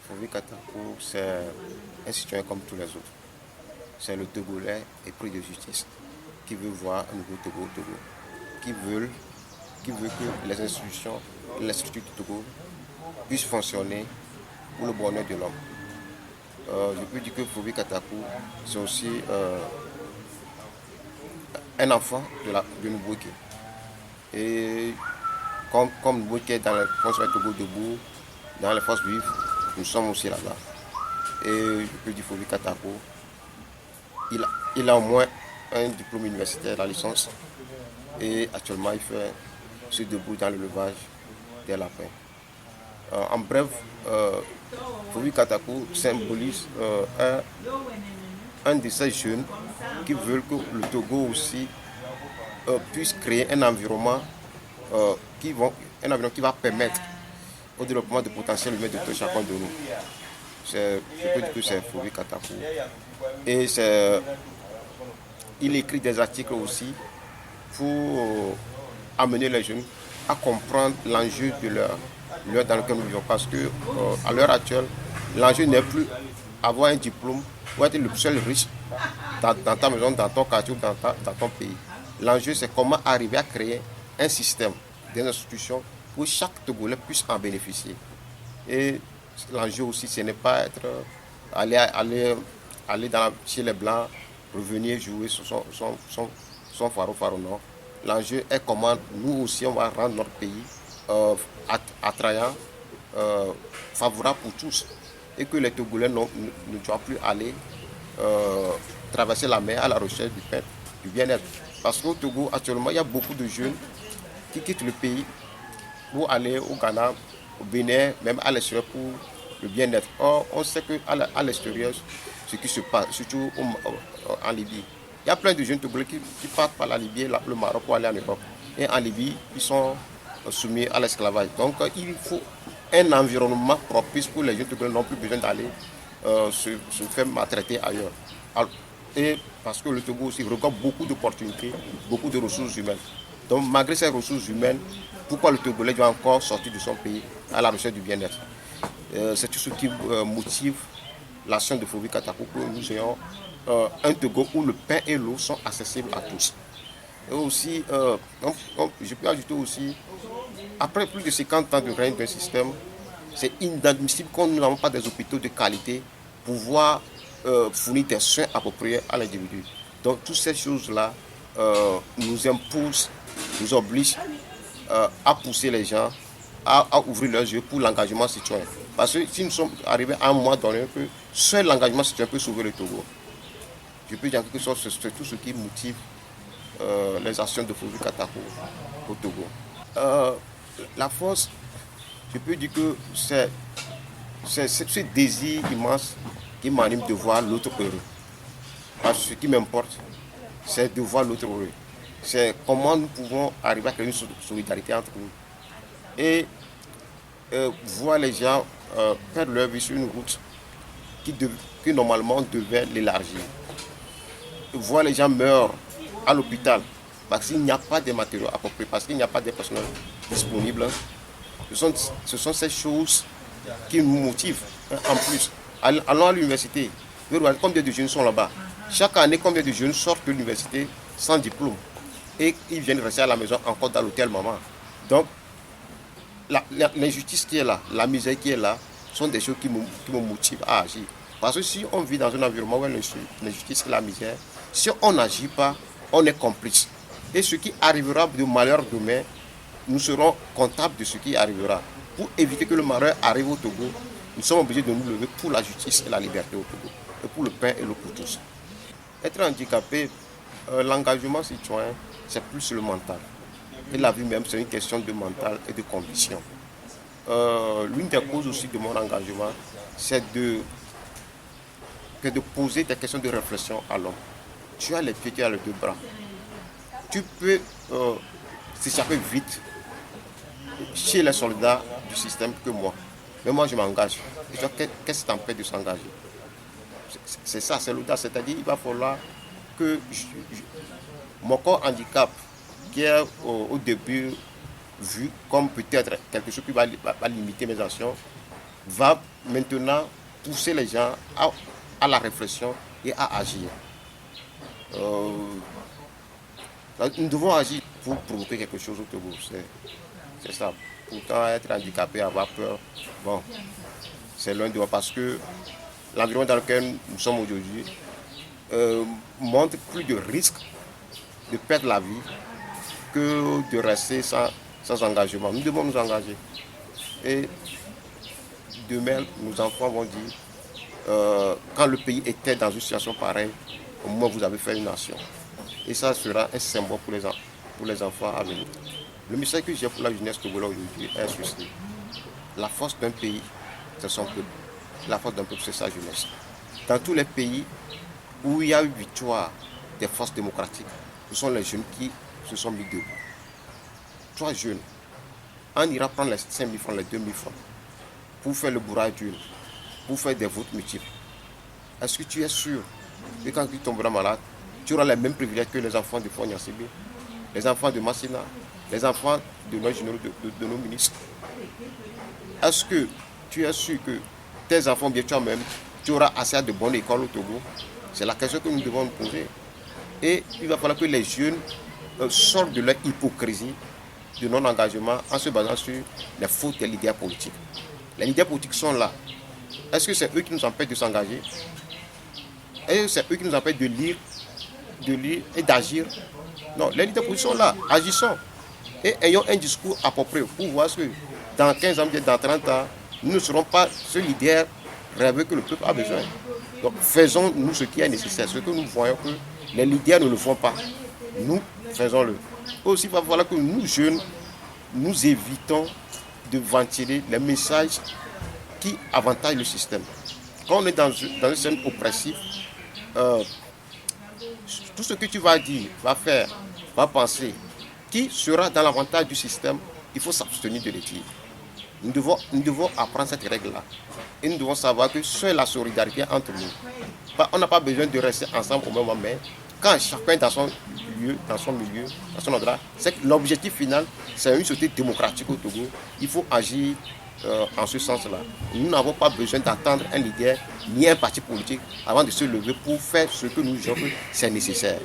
Fauvi Katako, c'est un citoyen comme tous les autres. C'est le Togolais épris de justice qui veut voir un nouveau Togo au Togo, qui veut, qui veut que les structures du Togo puissent fonctionner pour le bonheur de l'homme. Je peux dire que Fauvi Katako, c'est aussi un enfant de Nubouké. Et comme Nubouké est dans les forces du Togo debout, dans les forces vives, nous sommes aussi là-bas. Et je peux dire Fauvi Katako, il a au moins un diplôme universitaire, la licence. Et actuellement, il fait ce debout dans l'élevage des lapins. En bref, Fauvi Katako symbolise un de ces jeunes qui veulent que le Togo aussi puisse créer un environnement, qui va permettre au développement du potentiel humain de chacun de nous. Je peux dire que c'est Fauvi Katako. Et il écrit des articles aussi pour amener les jeunes à comprendre l'enjeu de l'heure dans lequel nous vivons. Parce que à l'heure actuelle, l'enjeu n'est plus avoir un diplôme ou être le seul riche dans ta maison, dans ton quartier ou dans ton pays. L'enjeu, c'est comment arriver à créer un système, des institutions où chaque Togolais puisse en bénéficier. Et l'enjeu aussi, ce n'est pas aller chez les Blancs, revenir jouer sur son faro, non. L'enjeu est comment nous aussi, on va rendre notre pays attrayant, favorable pour tous. Et que les Togolais ne doivent plus aller traverser la mer à la recherche du bien-être. Parce qu'au Togo, actuellement, il y a beaucoup de jeunes qui quittent le pays pour aller au Ghana, au Bénin, même à l'extérieur pour le bien-être. Or, on sait qu'à l'extérieur, ce qui se passe, surtout en Libye, il y a plein de jeunes Togolais qui partent par la Libye, le Maroc pour aller en Europe. Et en Libye, ils sont soumis à l'esclavage. Donc, il faut un environnement propice pour les jeunes Togolais n'ont plus besoin d'aller se faire maltraiter ailleurs. Et parce que le Togo aussi regorge beaucoup d'opportunités, beaucoup de ressources humaines. Donc malgré ces ressources humaines, pourquoi le Togolais doit encore sortir de son pays à la recherche du bien-être? C'est tout ce qui motive l'action de Fauvi Katako, que nous ayons un Togo où le pain et l'eau sont accessibles à tous. Et aussi, je peux ajouter aussi, après plus de 50 ans de règne d'un système, c'est inadmissible qu'on n'avons pas des hôpitaux de qualité pour pouvoir fournir des soins appropriés à l'individu. Donc toutes ces choses-là nous imposent, nous obligent à pousser les gens à ouvrir leurs yeux pour l'engagement citoyen. Parce que si nous sommes arrivés à un moment donné que seul l'engagement citoyen peut sauver le Togo, je peux dire en quelque sorte c'est tout ce qui motive les actions de Fauvi Katako au Togo. La force, je peux dire que c'est ce désir immense qui m'anime de voir l'autre heureux. Parce que ce qui m'importe, c'est de voir l'autre heureux. C'est comment nous pouvons arriver à créer une solidarité entre nous. Et voir les gens perdre leur vie sur une route qui normalement devait l'élargir. Voir les gens meurent à l'hôpital parce qu'il n'y a pas de matériaux appropriés, parce qu'il n'y a pas de personnel disponible. Ce sont ces choses qui nous motivent. En plus, allons à l'université. Combien de jeunes sont là-bas? Chaque année, combien de jeunes sortent de l'université sans diplôme? Et ils viennent rester à la maison encore dans l'hôtel maman. Donc, l'injustice qui est là, la misère qui est là, sont des choses qui me motivent à agir. Parce que si on vit dans un environnement où il y a l'injustice et la misère, si on n'agit pas, on est complice. Et ce qui arrivera de malheur demain, nous serons comptables de ce qui arrivera. Pour éviter que le malheur arrive au Togo, nous sommes obligés de nous lever pour la justice et la liberté au Togo. Et pour le pain et l'eau pour tous. Être handicapé, l'engagement citoyen, c'est plus le mental. Et la vie même, c'est une question de mental et de conviction. L'une des causes aussi de mon engagement, c'est de poser des questions de réflexion à l'homme. Tu as les pieds, tu as les deux bras. Tu peux s'échapper vite chez les soldats du système que moi. Mais moi, je m'engage. Et toi, qu'est-ce qui t'empêche de s'engager? C'est ça, c'est l'audace. C'est-à-dire qu'il va falloir que mon corps handicap, qui est au début vu comme peut-être quelque chose qui va limiter mes actions, va maintenant pousser les gens à la réflexion et à agir. Nous devons agir pour provoquer quelque chose au Togo. C'est ça. Pourtant, être handicapé, avoir peur, bon, c'est loin de moi parce que l'environnement dans lequel nous sommes aujourd'hui montre plus de risques de perdre la vie que de rester sans engagement. Nous devons nous engager. Et demain, nos enfants vont dire, quand le pays était dans une situation pareille, au moins vous avez fait une nation. Et ça sera un symbole pour les enfants à venir. Le message que j'ai pour la jeunesse togolaise aujourd'hui est ceci. La force d'un pays, c'est son peuple. La force d'un peuple, c'est sa jeunesse. Dans tous les pays où il y a eu victoire des forces démocratiques, ce sont les jeunes qui se sont mis debout. Toi, jeune, on ira prendre les 5 000 francs, les 2 000 francs, pour faire le bourrage d'une, pour faire des votes multiples. Est-ce que tu es sûr que quand tu tomberas malade, tu auras les mêmes privilèges que les enfants de Fogna Sébé, les enfants de Massina, les enfants de nos généraux, de nos ministres? Est-ce que tu es sûr que tes enfants, bien toi-même, tu auras assez de bonnes écoles au Togo? C'est la question que nous devons nous poser. Et il va falloir que les jeunes sortent de leur hypocrisie, de non-engagement, en se basant sur les fautes des leaders politiques. Les leaders politiques sont là. Est-ce que c'est eux qui nous empêchent de s'engager? Est-ce que c'est eux qui nous empêchent de lire et d'agir? Non, les leaders politiques sont là. Agissons. Et ayons un discours approprié pour voir que dans 15 ans, dans 30 ans, nous ne serons pas ce leader rêveux que le peuple a besoin. Donc faisons-nous ce qui est nécessaire, ce que nous voyons que les leaders ne le font pas. Nous, faisons-le. Aussi, il va falloir que nous, jeunes, nous évitons de ventiler les messages qui avantagent le système. Quand on est dans un système oppressif, tout ce que tu vas dire, vas faire, vas penser, qui sera dans l'avantage du système, il faut s'abstenir de le dire. Nous devons apprendre cette règle-là. Et nous devons savoir que seule la solidarité entre nous. On n'a pas besoin de rester ensemble au même moment, mais quand chacun dans son milieu, dans son endroit, c'est que l'objectif final, c'est une société démocratique au Togo. Il faut agir en ce sens-là. Nous n'avons pas besoin d'attendre un leader ni un parti politique avant de se lever pour faire ce que nous jugeons que c'est nécessaire.